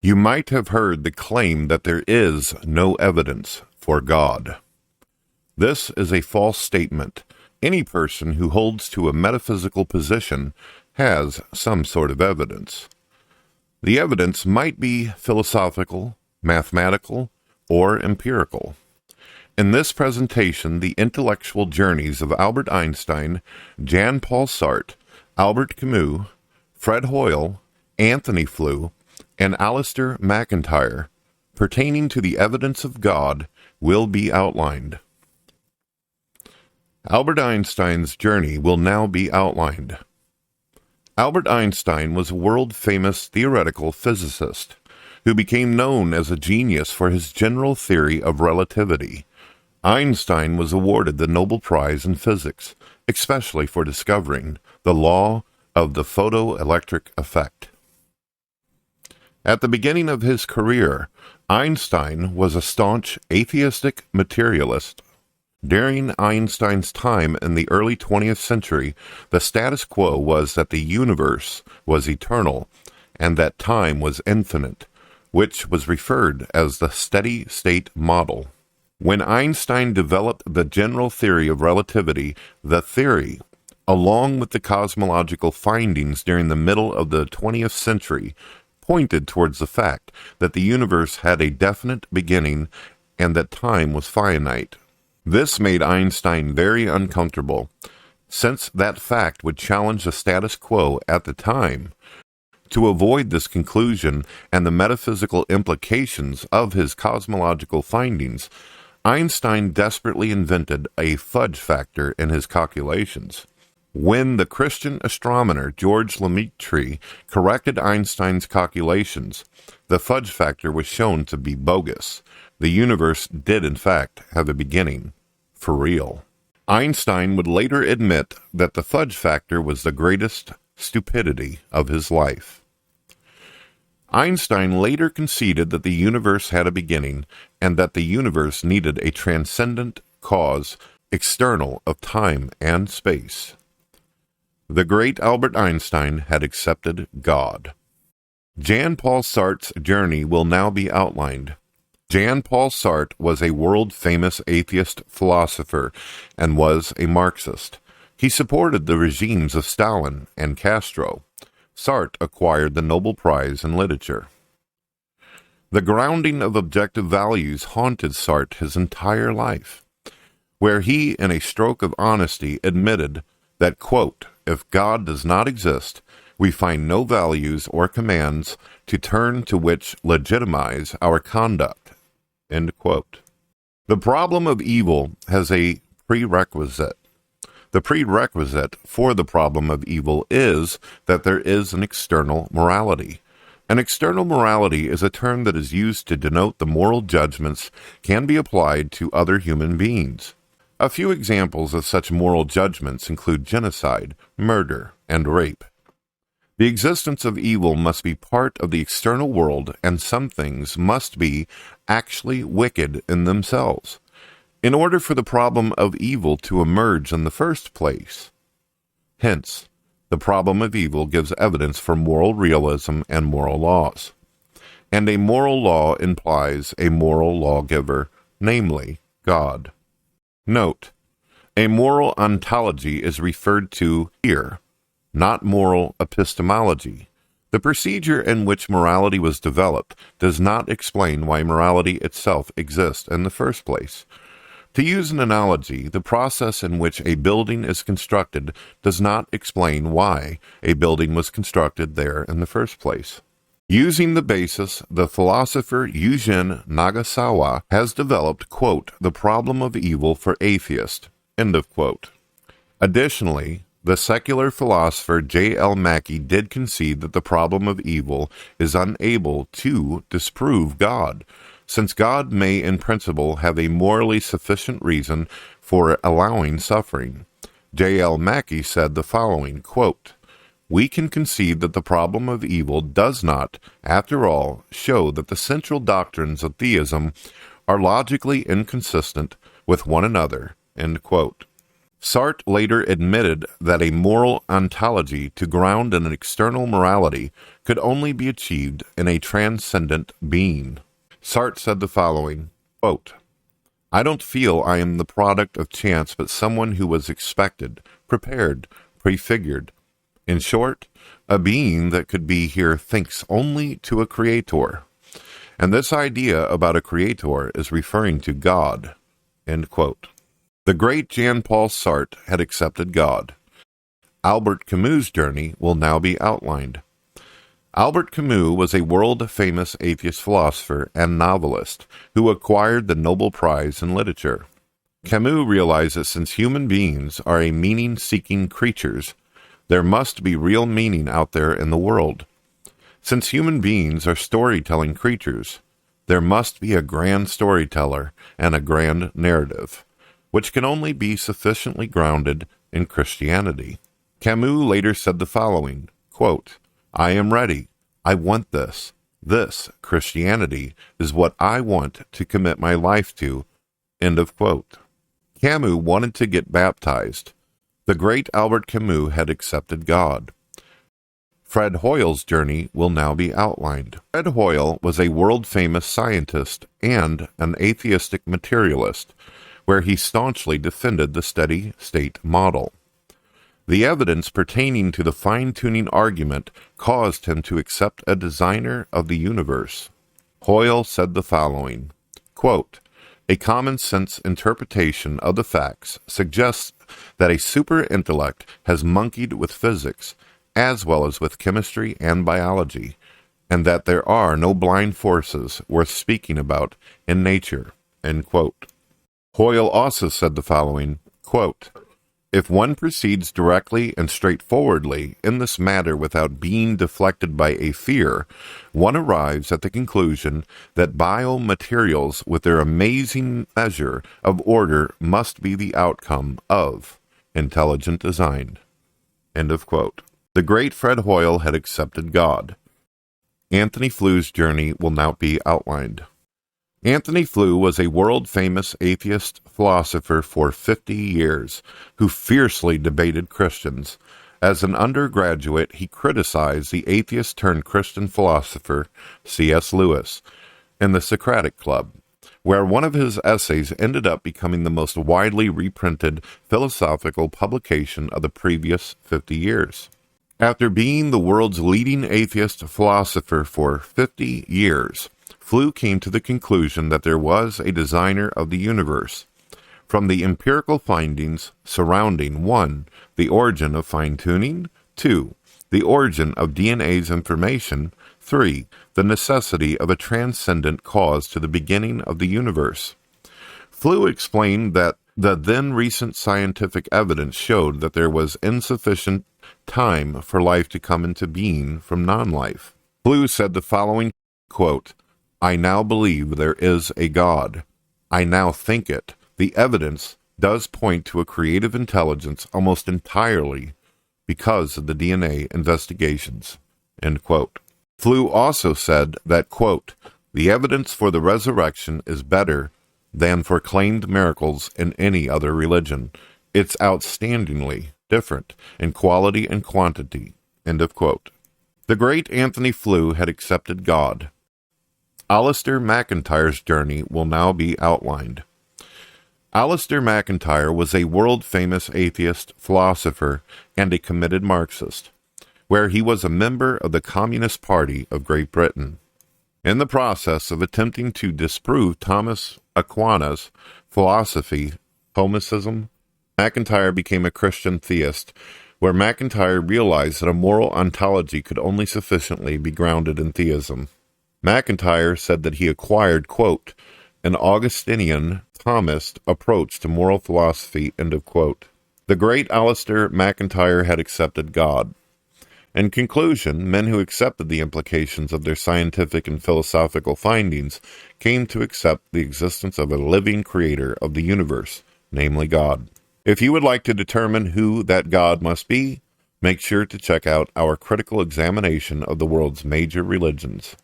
You might have heard the claim that there is no evidence for God. This is a false statement. Any person who holds to a metaphysical position has some sort of evidence. The evidence might be philosophical, mathematical, or empirical. In this presentation, the intellectual journeys of Albert Einstein, Jean-Paul Sartre, Albert Camus, Fred Hoyle, Anthony Flew, and Alistair McIntyre, pertaining to the evidence of God, will be outlined. Albert Einstein's journey will now be outlined. Albert Einstein was a world-famous theoretical physicist who became known as a genius for his general theory of relativity. Einstein was awarded the Nobel Prize in Physics, especially for discovering the law of the photoelectric effect. At the beginning of his career, Einstein was a staunch atheistic materialist. During Einstein's time in the early 20th century, the status quo was that the universe was eternal and that time was infinite, which was referred as the steady-state model. When Einstein developed the general theory of relativity, the theory, along with the cosmological findings during the middle of the 20th century, pointed towards the fact that the universe had a definite beginning and that time was finite. This made Einstein very uncomfortable, since that fact would challenge the status quo at the time. To avoid this conclusion and the metaphysical implications of his cosmological findings, Einstein desperately invented a fudge factor in his calculations. When the Christian astronomer George Lemaitre corrected Einstein's calculations, the fudge factor was shown to be bogus. The universe did in fact have a beginning. For real. Einstein would later admit that the fudge factor was the greatest stupidity of his life. Einstein later conceded that the universe had a beginning and that the universe needed a transcendent cause external of time and space. The great Albert Einstein had accepted God. Jean-Paul Sartre's journey will now be outlined. Jean-Paul Sartre was a world-famous atheist philosopher and was a Marxist. He supported the regimes of Stalin and Castro. Sartre acquired the Nobel Prize in Literature. The grounding of objective values haunted Sartre his entire life, where he, in a stroke of honesty, admitted that, quote, if God does not exist, we find no values or commands to turn to which legitimize our conduct. End quote. The problem of evil has a prerequisite. The prerequisite for the problem of evil is that there is an external morality. An external morality is a term that is used to denote the moral judgments can be applied to other human beings. A few examples of such moral judgments include genocide, murder, and rape. The existence of evil must be part of the external world, and some things must be actually wicked in themselves, in order for the problem of evil to emerge in the first place. Hence, the problem of evil gives evidence for moral realism and moral laws. And a moral law implies a moral lawgiver, namely God. Note, a moral ontology is referred to here, not moral epistemology. The procedure in which morality was developed does not explain why morality itself exists in the first place. To use an analogy, the process in which a building is constructed does not explain why a building was constructed there in the first place. Using the basis, the philosopher Eugen Nagasawa has developed, quote, the problem of evil for atheists, end of quote. Additionally, the secular philosopher J.L. Mackie did concede that the problem of evil is unable to disprove God, since God may in principle have a morally sufficient reason for allowing suffering. J.L. Mackie said the following, quote, we can concede that the problem of evil does not, after all, show that the central doctrines of theism are logically inconsistent with one another, end quote. Sartre later admitted that a moral ontology to ground in an external morality could only be achieved in a transcendent being. Sartre said the following, quote, I don't feel I am the product of chance, but someone who was expected, prepared, prefigured. In short, a being that could be here thinks only to a creator. And this idea about a creator is referring to God. End quote. The great Jean-Paul Sartre had accepted God. Albert Camus' journey will now be outlined. Albert Camus was a world-famous atheist philosopher and novelist who acquired the Nobel Prize in Literature. Camus realized that since human beings are a meaning-seeking creatures, there must be real meaning out there in the world. Since human beings are storytelling creatures, there must be a grand storyteller and a grand narrative, which can only be sufficiently grounded in Christianity. Camus later said the following, quote, I am ready. I want this. This, Christianity, is what I want to commit my life to. End of quote. Camus wanted to get baptized. The great Albert Camus had accepted God. Fred Hoyle's journey will now be outlined. Fred Hoyle was a world-famous scientist and an atheistic materialist, where he staunchly defended the steady-state model. The evidence pertaining to the fine-tuning argument caused him to accept a designer of the universe. Hoyle said the following, quote, a common-sense interpretation of the facts suggests that a super-intellect has monkeyed with physics, as well as with chemistry and biology, and that there are no blind forces worth speaking about in nature. End quote. Hoyle also said the following, quote, if one proceeds directly and straightforwardly in this matter without being deflected by a fear, one arrives at the conclusion that biomaterials with their amazing measure of order must be the outcome of intelligent design. End of quote. The great Fred Hoyle had accepted God. Anthony Fleur's journey will now be outlined. Anthony Fleur was a world-famous atheist philosopher for 50 years who fiercely debated Christians. As an undergraduate, he criticized the atheist-turned-Christian philosopher C.S. Lewis in the Socratic Club, where one of his essays ended up becoming the most widely reprinted philosophical publication of the previous 50 years. After being the world's leading atheist philosopher for 50 years, Fleur came to the conclusion that there was a designer of the universe. From the empirical findings surrounding 1. The origin of fine-tuning, 2. The origin of DNA's information, 3. The necessity of a transcendent cause to the beginning of the universe. Fleur explained that the then recent scientific evidence showed that there was insufficient time for life to come into being from non-life. Fleur said the following, quote, I now believe there is a God. I now think it. The evidence does point to a creative intelligence almost entirely because of the DNA investigations. End quote. Fleur also said that, quote, the evidence for the resurrection is better than for claimed miracles in any other religion. It's outstandingly different in quality and quantity. End of quote. The great Anthony Fleur had accepted God. Alasdair MacIntyre's journey will now be outlined. Alasdair MacIntyre was a world-famous atheist philosopher and a committed Marxist, where he was a member of the Communist Party of Great Britain. In the process of attempting to disprove Thomas Aquina's philosophy, Thomism, MacIntyre became a Christian theist, where MacIntyre realized that a moral ontology could only sufficiently be grounded in theism. MacIntyre said that he acquired, quote, an Augustinian Thomist approach to moral philosophy, end of quote. The great Alasdair MacIntyre had accepted God. In conclusion, men who accepted the implications of their scientific and philosophical findings came to accept the existence of a living creator of the universe, namely God. If you would like to determine who that God must be, make sure to check out our critical examination of the world's major religions.